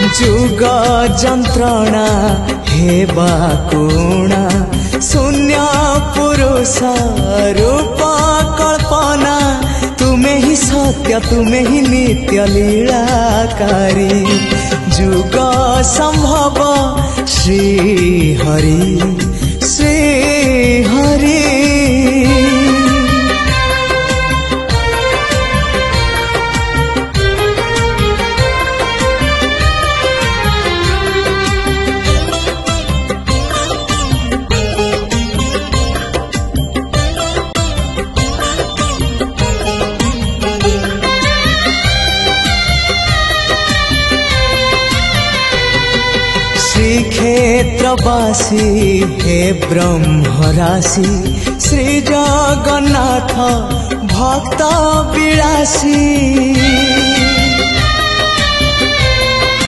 जुग जंत्रणा हेबा कोणा शून्य पुरुष रूप कल्पना तुम्हें ही सत्य तुम्हें ही नित्य लीलाकारी जुग संभव श्री हरि श्री हरि क्षेत्रवासी हे ब्रह्मराशि श्री जगन्नाथ भक्त विलासी।